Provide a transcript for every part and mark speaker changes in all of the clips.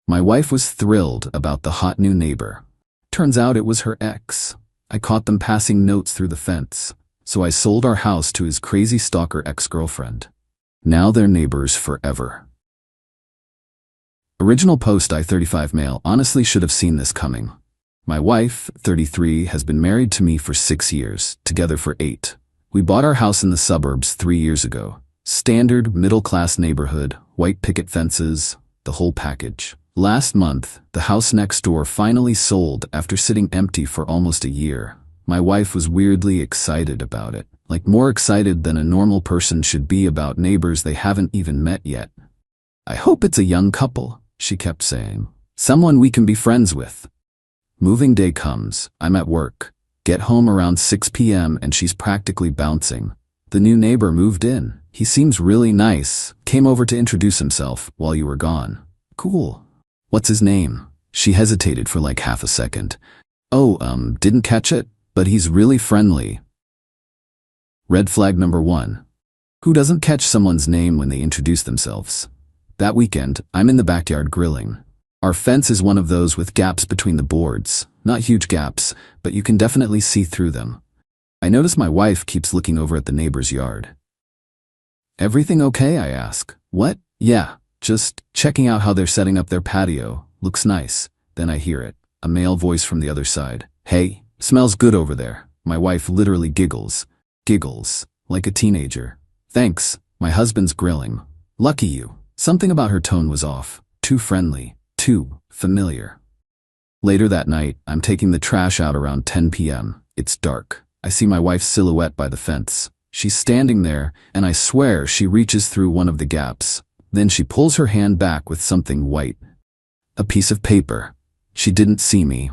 Speaker 1: My wife was thrilled about the hot new neighbor. Turns out it was her ex. I caught them passing notes through the fence, so I sold our house to his crazy stalker ex-girlfriend. Now they're neighbors forever. Original post I-35 male honestly should have seen this coming. My wife, 33, has been married to me for 6 years, together for 8. We bought our house in the suburbs 3 years ago. Standard middle-class neighborhood, white picket fences, the whole package. Last month, the house next door finally sold after sitting empty for almost a year. My wife was weirdly excited about it, like more excited than a normal person should be about neighbors they haven't even met yet. "I hope it's a young couple," she kept saying. "Someone we can be friends with." Moving day comes, I'm at work. Get home around 6 p.m. and she's practically bouncing. The new neighbor moved in. He seems really nice. Came over to introduce himself while you were gone. Cool. What's his name? She hesitated for like half a second. Oh, didn't catch it, but he's really friendly. Red flag number 1. Who doesn't catch someone's name when they introduce themselves? That weekend, I'm in the backyard grilling. Our fence is one of those with gaps between the boards. Not huge gaps, but you can definitely see through them. I notice my wife keeps looking over at the neighbor's yard. "Everything okay?" I ask. "What?" "Yeah, just checking out how they're setting up their patio. Looks nice." Then I hear it, a male voice from the other side. "Hey, smells good over there." My wife literally giggles. Giggles, like a teenager. "Thanks, my husband's grilling." Lucky you. Something about her tone was off. Too friendly. Too familiar. Later that night, I'm taking the trash out around 10 p.m. It's dark. I see my wife's silhouette by the fence. She's standing there, and I swear she reaches through one of the gaps. Then she pulls her hand back with something white. A piece of paper. She didn't see me.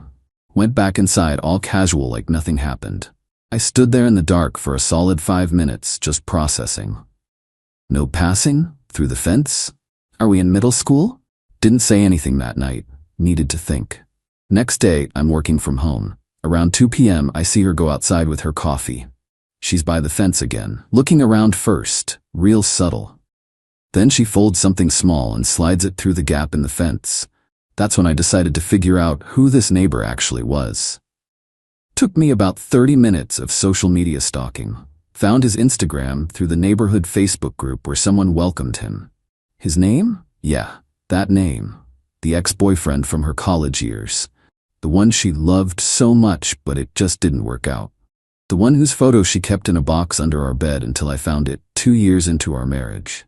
Speaker 1: Went back inside all casual like nothing happened. I stood there in the dark for a solid 5 minutes, just processing. No passing? Through the fence? Are we in middle school? Didn't say anything that night. Needed to think. Next day, I'm working from home. Around 2 p.m., I see her go outside with her coffee. She's by the fence again, looking around first, real subtle. Then she folds something small and slides it through the gap in the fence. That's when I decided to figure out who this neighbor actually was. Took me about 30 minutes of social media stalking. Found his Instagram through the neighborhood Facebook group where someone welcomed him. His name? Yeah, that name. The ex-boyfriend from her college years. The one she loved so much, but it just didn't work out. The one whose photo she kept in a box under our bed until I found it 2 years into our marriage.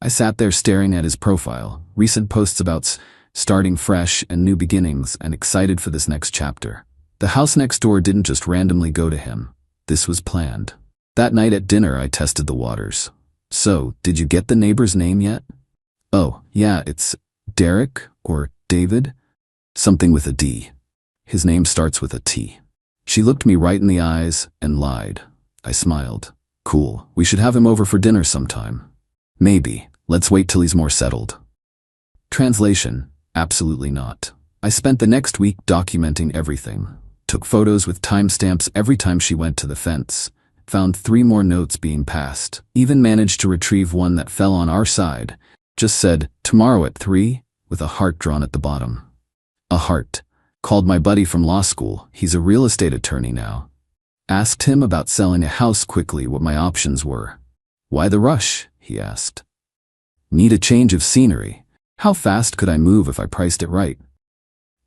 Speaker 1: I sat there staring at his profile, recent posts about starting fresh and new beginnings, and excited for this next chapter. The house next door didn't just randomly go to him. This was planned. That night at dinner, I tested the waters. "So, did you get the neighbor's name yet?" "Oh, yeah, it's Derek or David. Something with a D. His name starts with a T." She looked me right in the eyes and lied. I smiled. "Cool, we should have him over for dinner sometime." "Maybe. Let's wait till he's more settled." Translation: absolutely not. I spent the next week documenting everything. Took photos with timestamps every time she went to the fence. Found 3 more notes being passed. Even managed to retrieve one that fell on our side. Just said, "Tomorrow at 3, with a heart drawn at the bottom. A heart. Called my buddy from law school. He's a real estate attorney now. Asked him about selling a house quickly, what my options were. "Why the rush?" he asked. "Need a change of scenery. How fast could I move if I priced it right?"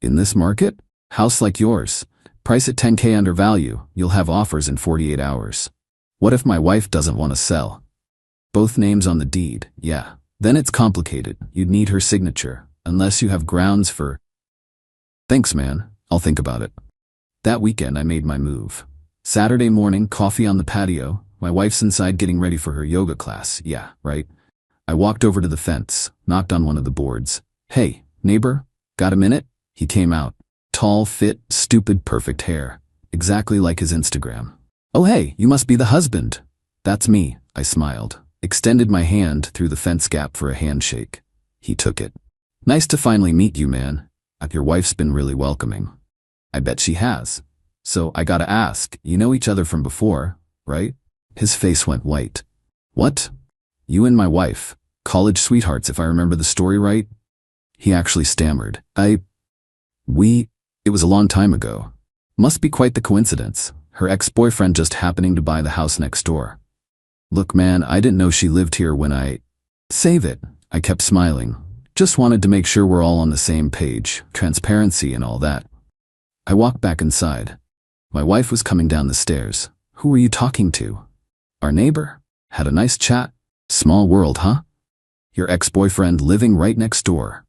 Speaker 1: "In this market? House like yours. Price at 10K under value. You'll have offers in 48 hours. What if my wife doesn't want to sell?" "Both names on the deed, yeah. Then it's complicated. You'd need her signature, unless you have grounds for..." "Thanks, man. I'll think about it." That weekend, I made my move. Saturday morning, coffee on the patio. My wife's inside getting ready for her yoga class. Yeah, right. I walked over to the fence, knocked on one of the boards. "Hey, neighbor, got a minute?" He came out. Tall, fit, stupid, perfect hair. Exactly like his Instagram. "Oh hey, you must be the husband." "That's me," I smiled. Extended my hand through the fence gap for a handshake. He took it. "Nice to finally meet you, man. Your wife's been really welcoming." "I bet she has. So I gotta ask, you know each other from before, right?" His face went white. "What?" "You and my wife. College sweethearts, if I remember the story right." He actually stammered. It was a long time ago. Must be quite the coincidence. Her ex-boyfriend just happening to buy the house next door. Look, man, I didn't know she lived here when Save it. I kept smiling. Just wanted to make sure we're all on the same page, transparency and all that. I walked back inside. My wife was coming down the stairs. Who were you talking to? Our neighbor? Had a nice chat? Small world, huh? Your ex-boyfriend living right next door.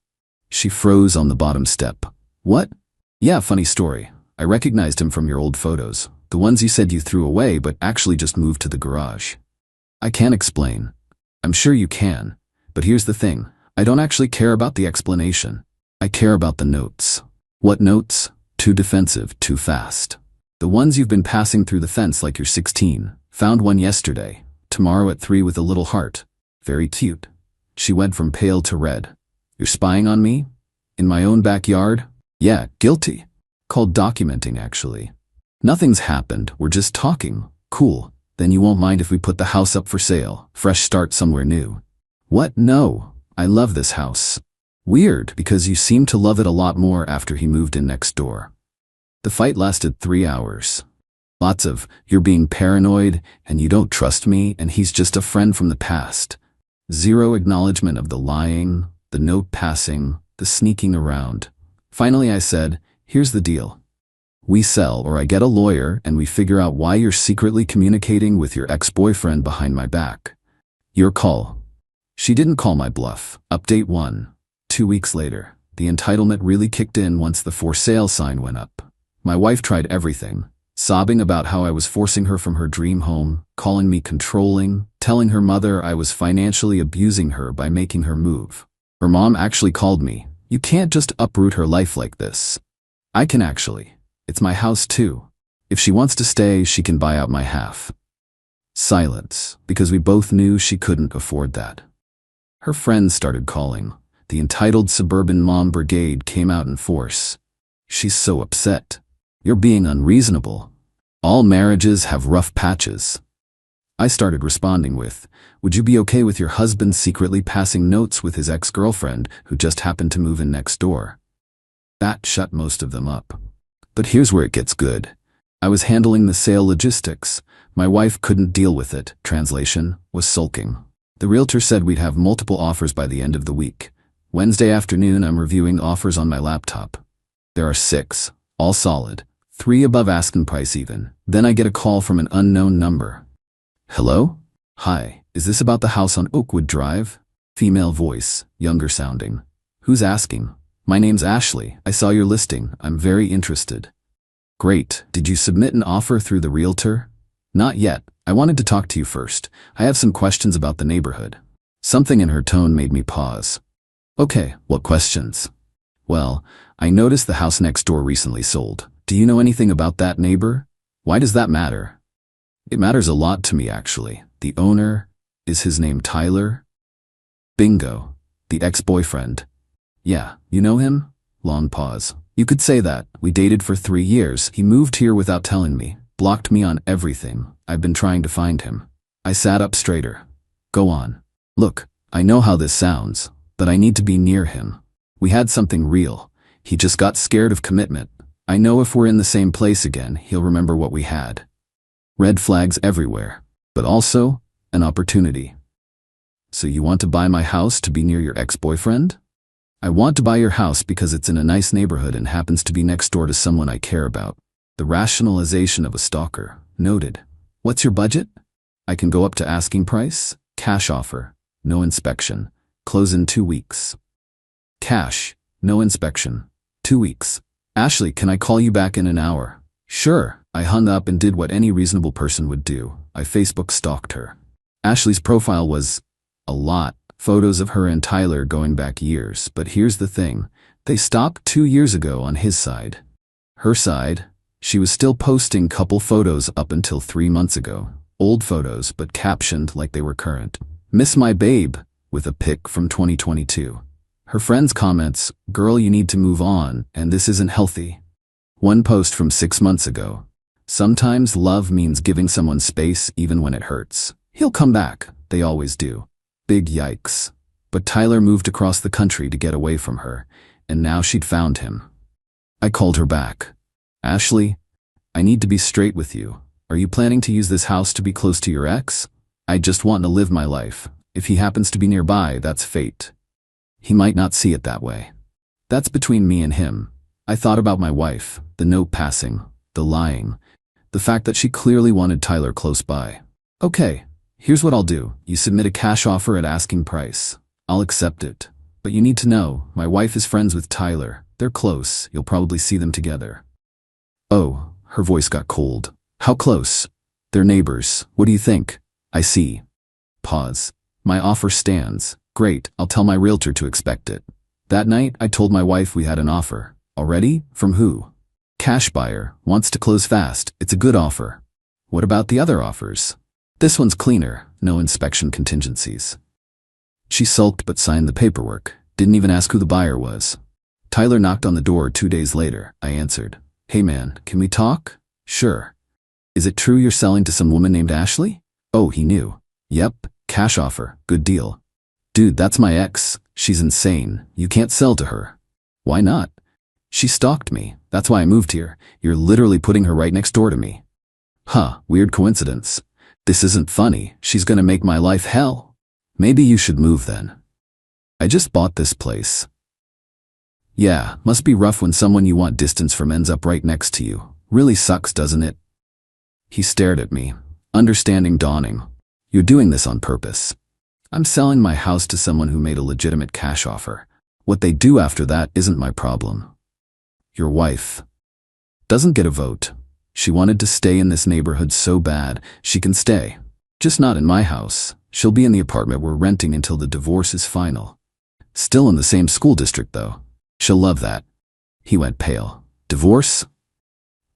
Speaker 1: She froze on the bottom step. What? Yeah, funny story. I recognized him from your old photos. The ones you said you threw away but actually just moved to the garage. I can't explain. I'm sure you can. But here's the thing. I don't actually care about the explanation. I care about the notes. What notes? Too defensive, too fast. The ones you've been passing through the fence like you're 16. Found one yesterday. Tomorrow at 3 with a little heart. Very cute. She went from pale to red. You're spying on me? In my own backyard? Yeah, guilty. Called documenting, actually. Nothing's happened. We're just talking. Cool. Then you won't mind if we put the house up for sale. Fresh start somewhere new. What? No. I love this house. Weird, because you seem to love it a lot more after he moved in next door. The fight lasted 3 hours. Lots of, you're being paranoid, and you don't trust me, and he's just a friend from the past. Zero acknowledgement of the lying, the note passing, the sneaking around. Finally I said, here's the deal. We sell or I get a lawyer and we figure out why you're secretly communicating with your ex-boyfriend behind my back. Your call. She didn't call my bluff. Update 1. 2 weeks later, the entitlement really kicked in once the for sale sign went up. My wife tried everything, sobbing about how I was forcing her from her dream home, calling me controlling, telling her mother I was financially abusing her by making her move. Her mom actually called me. You can't just uproot her life like this. I can actually. It's my house too. If she wants to stay, she can buy out my half. Silence, because we both knew she couldn't afford that. Her friends started calling. The entitled suburban mom brigade came out in force. She's so upset. You're being unreasonable. All marriages have rough patches. I started responding with, would you be okay with your husband secretly passing notes with his ex-girlfriend who just happened to move in next door? That shut most of them up. But here's where it gets good. I was handling the sale logistics. My wife couldn't deal with it. Translation, was sulking. The realtor said we'd have multiple offers by the end of the week. Wednesday afternoon, I'm reviewing offers on my laptop. There are 6, all solid, 3 above asking price even. Then I get a call from an unknown number. Hello? Hi, is this about the house on Oakwood Drive? Female voice, younger sounding. Who's asking? My name's Ashley. I saw your listing. I'm very interested. Great. Did you submit an offer through the realtor? Not yet. I wanted to talk to you first. I have some questions about the neighborhood. Something in her tone made me pause. Okay, what questions? Well, I noticed the house next door recently sold. Do you know anything about that neighbor? Why does that matter? It matters a lot to me, actually. The owner, is his name Tyler? Bingo. The ex-boyfriend. Yeah, you know him? Long pause. You could say that. We dated for 3 years. He moved here without telling me. Blocked me on everything. I've been trying to find him. I sat up straighter. Go on. Look, I know how this sounds, but I need to be near him. We had something real. He just got scared of commitment. I know if we're in the same place again, he'll remember what we had. Red flags everywhere, but also an opportunity. So you want to buy my house to be near your ex-boyfriend? I want to buy your house because it's in a nice neighborhood and happens to be next door to someone I care about. The rationalization of a stalker. Noted. What's your budget? I can go up to asking price. Cash offer. No inspection. Close in 2 weeks. Cash. No inspection. 2 weeks. Ashley, can I call you back in an hour? Sure. I hung up and did what any reasonable person would do. I Facebook stalked her. Ashley's profile was a lot. Photos of her and Tyler going back years. But here's the thing. They stopped 2 years ago on his side. Her side, she was still posting couple photos up until 3 months ago. Old photos, but captioned like they were current. Miss my babe, with a pic from 2022. Her friends' comments, girl, you need to move on, and this isn't healthy. One post from 6 months ago. Sometimes love means giving someone space even when it hurts. He'll come back. They always do. Big yikes. But Tyler moved across the country to get away from her, and now she'd found him. I called her back. Ashley, I need to be straight with you. Are you planning to use this house to be close to your ex? I just want to live my life. If he happens to be nearby, that's fate. He might not see it that way. That's between me and him. I thought about my wife, the note passing, the lying, the fact that she clearly wanted Tyler close by. Okay, here's what I'll do. You submit a cash offer at asking price. I'll accept it. But you need to know, my wife is friends with Tyler. They're close. You'll probably see them together. Oh, her voice got cold. How close? They're neighbors. What do you think? I see. Pause. My offer stands. Great, I'll tell my realtor to expect it. That night, I told my wife we had an offer. Already? From who? Cash buyer. Wants to close fast. It's a good offer. What about the other offers? This one's cleaner. No inspection contingencies. She sulked but signed the paperwork. Didn't even ask who the buyer was. Tyler knocked on the door 2 days later. I answered. Hey man, can we talk? Sure. Is it true you're selling to some woman named Ashley? Oh, he knew. Yep, cash offer. Good deal. Dude, that's my ex. She's insane. You can't sell to her. Why not? She stalked me. That's why I moved here. You're literally putting her right next door to me. Huh, weird coincidence. This isn't funny. She's gonna make my life hell. Maybe you should move then. I just bought this place. Yeah, must be rough when someone you want distance from ends up right next to you. Really sucks, doesn't it? He stared at me, understanding dawning. You're doing this on purpose. I'm selling my house to someone who made a legitimate cash offer. What they do after that isn't my problem. Your wife doesn't get a vote. She wanted to stay in this neighborhood so bad, she can stay. Just not in my house. She'll be in the apartment we're renting until the divorce is final. Still in the same school district, though. She'll love that. He went pale. Divorce?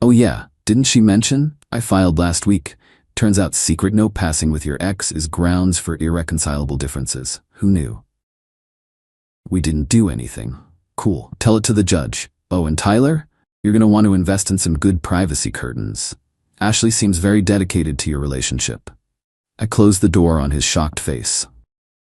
Speaker 1: Oh yeah, didn't she mention? I filed last week. Turns out secret note passing with your ex is grounds for irreconcilable differences. Who knew? We didn't do anything. Cool. Tell it to the judge. Oh, and Tyler? You're gonna want to invest in some good privacy curtains. Ashley seems very dedicated to your relationship. I closed the door on his shocked face.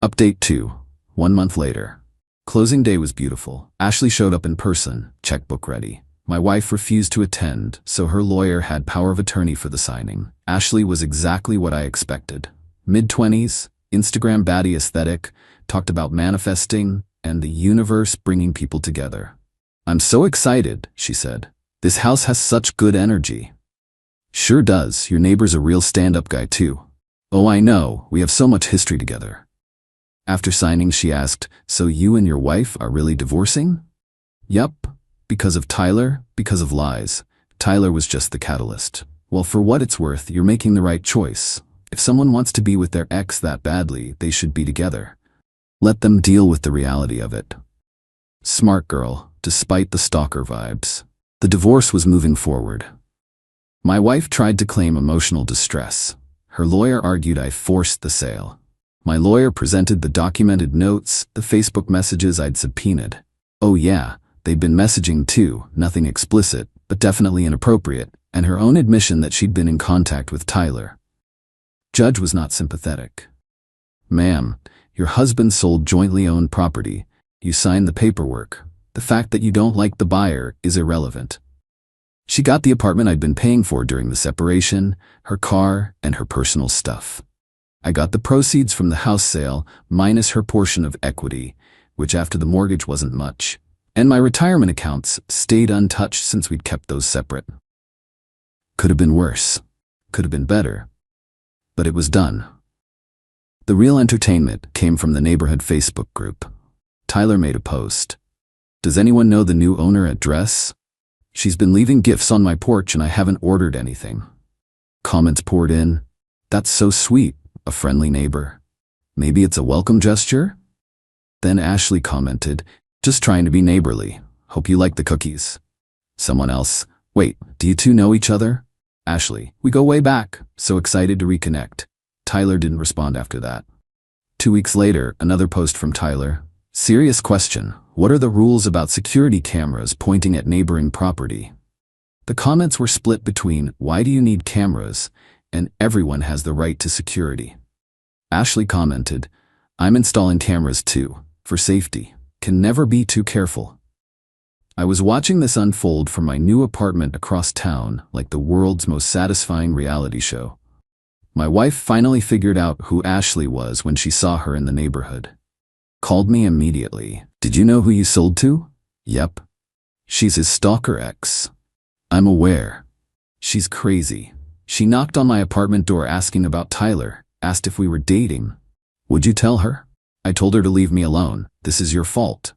Speaker 1: Update 2. 1 month later. Closing day was beautiful. Ashley showed up in person, checkbook ready. My wife refused to attend, so her lawyer had power of attorney for the signing. Ashley was exactly what I expected. Mid-20s, Instagram baddie aesthetic, talked about manifesting and the universe bringing people together. I'm so excited, she said. This house has such good energy. Sure does. Your neighbor's a real stand-up guy too. Oh, I know. We have so much history together. After signing, she asked, so you and your wife are really divorcing? Yup. Because of Tyler, because of lies. Tyler was just the catalyst. Well, for what it's worth, you're making the right choice. If someone wants to be with their ex that badly, they should be together. Let them deal with the reality of it. Smart girl, despite the stalker vibes. The divorce was moving forward. My wife tried to claim emotional distress. Her lawyer argued I forced the sale. My lawyer presented the documented notes, the Facebook messages I'd subpoenaed. Oh yeah. They'd been messaging too, nothing explicit, but definitely inappropriate, and her own admission that she'd been in contact with Tyler. Judge was not sympathetic. Ma'am, your husband sold jointly owned property. You signed the paperwork. The fact that you don't like the buyer is irrelevant. She got the apartment I'd been paying for during the separation, her car, and her personal stuff. I got the proceeds from the house sale, minus her portion of equity, which after the mortgage wasn't much. And my retirement accounts stayed untouched since we'd kept those separate. Could have been worse. Could have been better. But it was done. The real entertainment came from the neighborhood Facebook group. Tyler made a post. Does anyone know the new owner address? She's been leaving gifts on my porch and I haven't ordered anything. Comments poured in. That's so sweet, a friendly neighbor. Maybe it's a welcome gesture? Then Ashley commented, just trying to be neighborly. Hope you like the cookies. Someone else. Wait, do you two know each other? Ashley. We go way back. So excited to reconnect. Tyler didn't respond after that. 2 weeks later, another post from Tyler. Serious question. What are the rules about security cameras pointing at neighboring property? The comments were split between, why do you need cameras, and everyone has the right to security. Ashley commented, I'm installing cameras too. for safety. Can never be too careful. I was watching this unfold from my new apartment across town like the world's most satisfying reality show. My wife finally figured out who Ashley was when she saw her in the neighborhood. Called me immediately. Did you know who you sold to? Yep. She's his stalker ex. I'm aware. She's crazy. She knocked on my apartment door asking about Tyler, asked if we were dating. Would you tell her? I told her to leave me alone. This is your fault.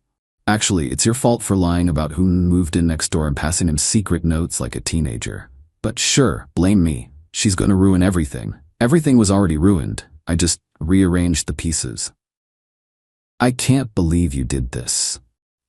Speaker 1: Actually, it's your fault for lying about who moved in next door and passing him secret notes like a teenager. But sure, blame me. She's gonna ruin everything. Everything was already ruined. I just rearranged the pieces. I can't believe you did this.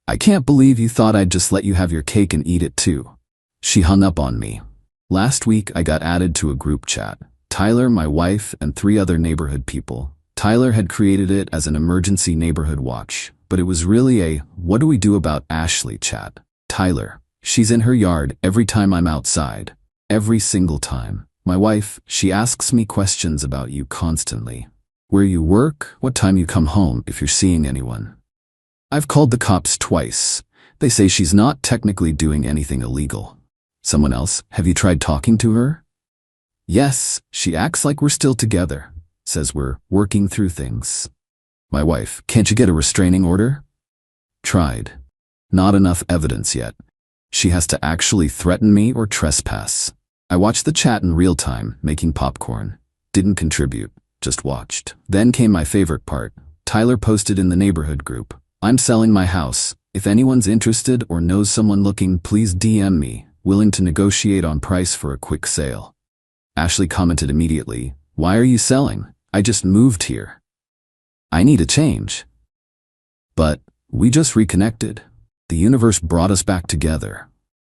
Speaker 1: I can't believe you thought I'd just let you have your cake and eat it too. She hung up on me. Last week, I got added to a group chat. Tyler, my wife, and 3 other neighborhood people. Tyler had created it as an emergency neighborhood watch, but it was really a "what do we do about Ashley" chat. Tyler, she's in her yard every time I'm outside. Every single time. My wife, she asks me questions about you constantly. Where you work, what time you come home, if you're seeing anyone. I've called the cops twice. They say she's not technically doing anything illegal. Someone else, have you tried talking to her? Yes, she acts like we're still together. Says we're working through things. My wife, can't you get a restraining order? Tried. Not enough evidence yet. She has to actually threaten me or trespass. I watched the chat in real time, making popcorn. Didn't contribute, just watched. Then came my favorite part. Tyler posted in the neighborhood group. I'm selling my house. If anyone's interested or knows someone looking, please DM me. Willing to negotiate on price for a quick sale. Ashley commented immediately. Why are you selling? I just moved here. I need a change. But we just reconnected. The universe brought us back together.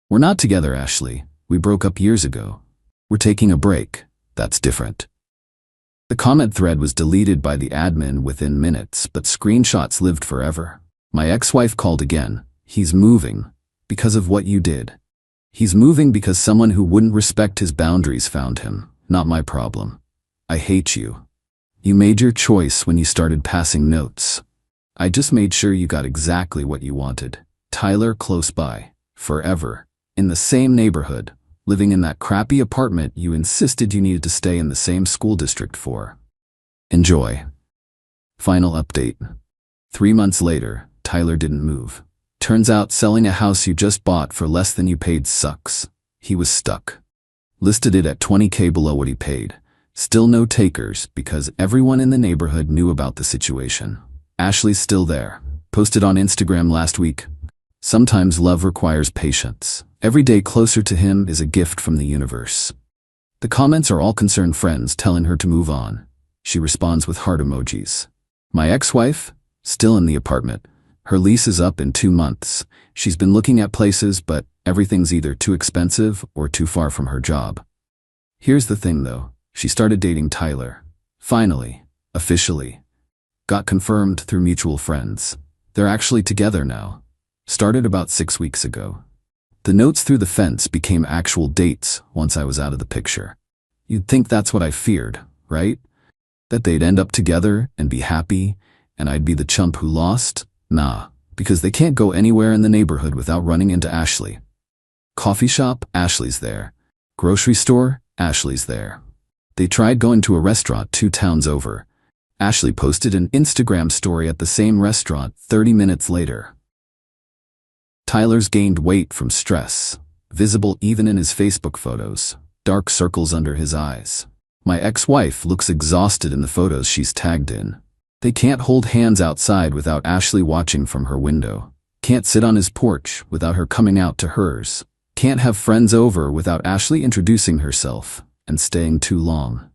Speaker 1: We're not together, Ashley. We broke up years ago. We're taking a break. That's different. The comment thread was deleted by the admin within minutes, but screenshots lived forever. My ex-wife called again. He's moving because of what you did. He's moving because someone who wouldn't respect his boundaries found him. Not my problem. I hate you. You made your choice when you started passing notes. I just made sure you got exactly what you wanted. Tyler close by. Forever. In the same neighborhood. Living in that crappy apartment you insisted you needed to stay in the same school district for. Enjoy. Final update. 3 months later, Tyler didn't move. Turns out selling a house you just bought for less than you paid sucks. He was stuck. Listed it at $20K below what he paid. Still no takers because everyone in the neighborhood knew about the situation. Ashley's still there. Posted on Instagram last week. Sometimes love requires patience. Every day closer to him is a gift from the universe. The comments are all concerned friends telling her to move on. She responds with heart emojis. My ex-wife? Still in the apartment. Her lease is up in 2 months. She's been looking at places, but everything's either too expensive or too far from her job. Here's the thing though. She started dating Tyler. Finally. Officially. Got confirmed through mutual friends. They're actually together now. Started about 6 weeks ago. The notes through the fence became actual dates once I was out of the picture. You'd think that's what I feared, right? That they'd end up together and be happy, and I'd be the chump who lost? Nah, because they can't go anywhere in the neighborhood without running into Ashley. Coffee shop? Ashley's there. Grocery store? Ashley's there. They tried going to a restaurant 2 towns over. Ashley posted an Instagram story at the same restaurant 30 minutes later. Tyler's gained weight from stress, visible even in his Facebook photos, dark circles under his eyes. My ex-wife looks exhausted in the photos she's tagged in. They can't hold hands outside without Ashley watching from her window. Can't sit on his porch without her coming out to hers. Can't have friends over without Ashley introducing herself and staying too long.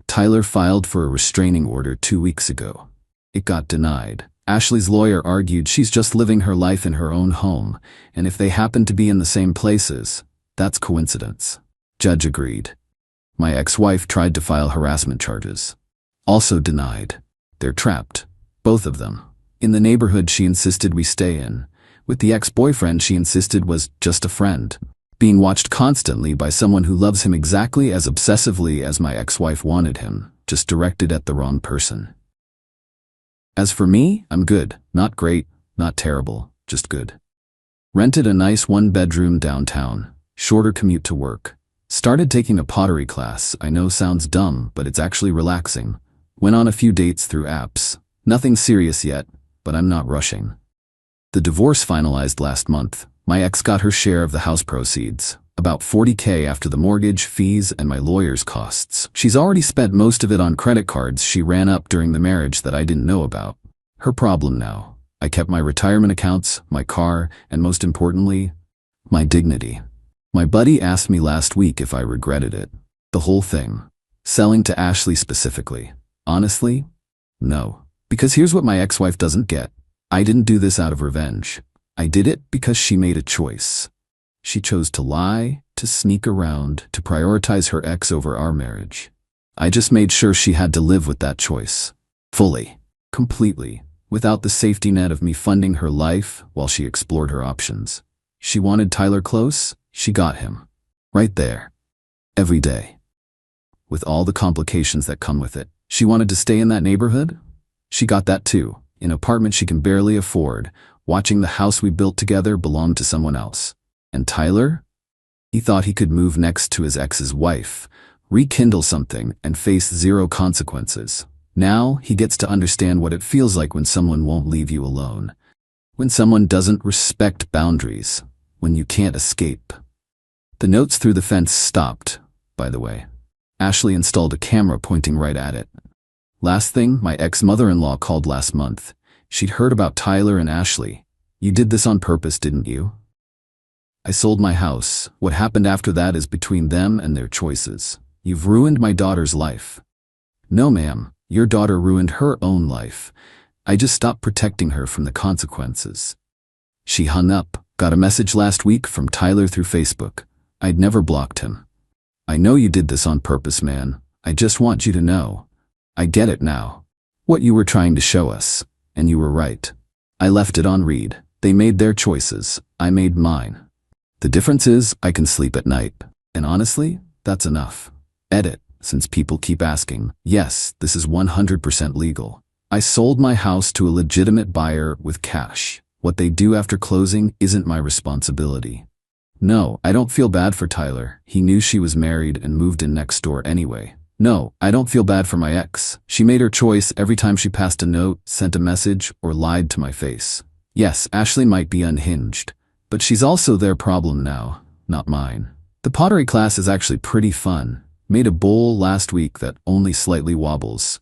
Speaker 1: Tyler filed for a restraining order 2 weeks ago. It got denied. Ashley's lawyer argued she's just living her life in her own home, and if they happen to be in the same places, that's coincidence. Judge agreed. My ex-wife tried to file harassment charges. Also denied. They're trapped. Both of them. In the neighborhood she insisted we stay in. With the ex-boyfriend she insisted was just a friend. Being watched constantly by someone who loves him exactly as obsessively as my ex-wife wanted him, just directed at the wrong person. As for me, I'm good. Not great, not terrible, just good. Rented a nice one-bedroom downtown, shorter commute to work. Started taking a pottery class. I know sounds dumb, but it's actually relaxing. Went on a few dates through apps. Nothing serious yet, but I'm not rushing. The divorce finalized last month. My ex got her share of the house proceeds, about $40K after the mortgage, fees, and my lawyer's costs. She's already spent most of it on credit cards she ran up during the marriage that I didn't know about. Her problem now. I kept my retirement accounts, my car, and most importantly, my dignity. My buddy asked me last week if I regretted it. The whole thing. Selling to Ashley specifically. Honestly, no. Because here's what my ex-wife doesn't get. I didn't do this out of revenge. I did it because she made a choice. She chose to lie, to sneak around, to prioritize her ex over our marriage. I just made sure she had to live with that choice. Fully. Completely. Without the safety net of me funding her life while she explored her options. She wanted Tyler close, she got him. Right there. Every day. With all the complications that come with it. She wanted to stay in that neighborhood? She got that too. An apartment she can barely afford, watching the house we built together belong to someone else. And Tyler? He thought he could move next to his ex's wife, rekindle something, and face zero consequences. Now he gets to understand what it feels like when someone won't leave you alone. When someone doesn't respect boundaries. When you can't escape. The notes through the fence stopped, by the way. Ashley installed a camera pointing right at it. Last thing, my ex-mother-in-law called last month. She'd heard about Tyler and Ashley. You did this on purpose, didn't you? I sold my house. What happened after that is between them and their choices. You've ruined my daughter's life. No, ma'am. Your daughter ruined her own life. I just stopped protecting her from the consequences. She hung up, got a message last week from Tyler through Facebook. I'd never blocked him. I know you did this on purpose, man. I just want you to know. I get it now. What you were trying to show us. And you were right. I left it on read. They made their choices. I made mine. The difference is I can sleep at night. And honestly, that's enough. Edit. Since people keep asking, yes, this is 100% legal. I sold my house to a legitimate buyer with cash. What they do after closing isn't my responsibility. No, I don't feel bad for Tyler. He knew she was married and moved in next door anyway. No, I don't feel bad for my ex. She made her choice every time she passed a note, sent a message, or lied to my face. Yes, Ashley might be unhinged, but she's also their problem now, not mine. The pottery class is actually pretty fun. Made a bowl last week that only slightly wobbles.